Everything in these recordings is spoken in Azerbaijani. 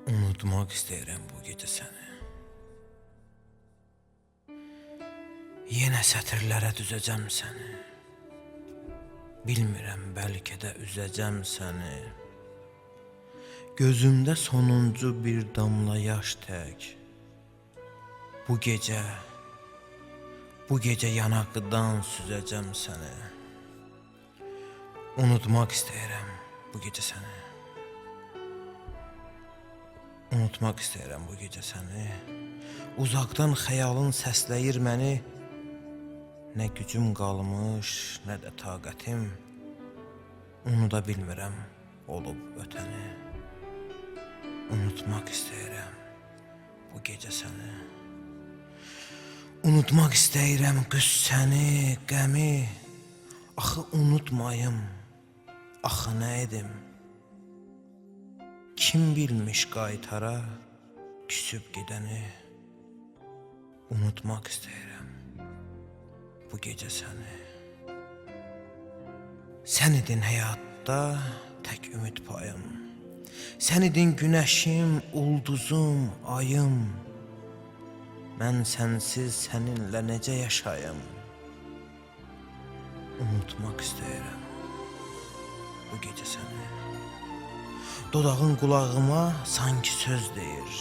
Unutmak istəyirəm bu gecə səni. Yenə sətirlərə düzəcəm səni. Bilmirəm, bəlkə də üzəcəm səni. Gözümdə sonuncu bir damla yaş tək. Bu gecə yanaqdan süzəcəm səni. Unutmaq istəyirəm bu gecə səni. Unutmaq istəyirəm bu gecə səni. Uzaqdan xəyalın səsləyir məni. Nə gücüm qalmış, nə də taqətim. Unuda bilmirəm olub ötəni. Unutmaq istəyirəm bu gecə səni. Unutmaq istəyirəm qüssəni, qəmi. Axı unutmayım, axı nə edim? Kim bilmiş qaytara küsüb gedəni. Unutmaq istəyirəm bu gecə səni. Sən idin həyatda tək ümid payım. Sən idin günəşim, ulduzum, ayım. Mən sənsiz səninlə necə yaşayım? Unutmaq istəyirəm bu gecə səni. Dodağın qulağıma sanki söz deyir.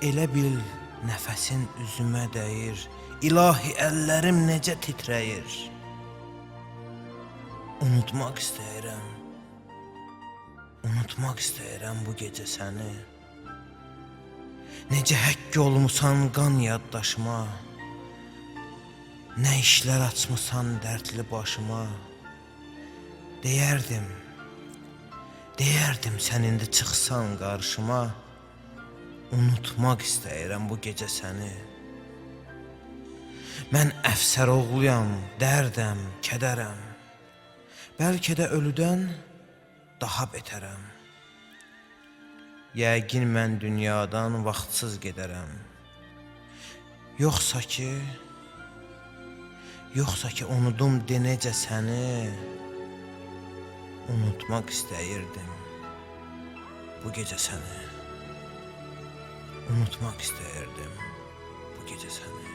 Elə bil nəfəsin üzümə dəyir. İlahi əllərim necə titrəyir. Unutmaq istəyirəm. Unutmaq istəyirəm bu gecə səni. Necə həkk olmusan qan yaddaşıma. Nə işlər açmısan dərdli başıma. Deyərdim sən indi çıxsan qarşıma. Unutmaq istəyirəm bu gecə səni. Mən əfsər oğluyam, dərdəm, kədərəm. Bəlkə də ölüdən daha betərəm. Yəqin mən dünyadan vaxtsız gedərəm. Yoxsa ki unudum de necə səni. Unutmaq istəyirdim bu gecə səni. Unutmaq istəyirdim bu gecə səni.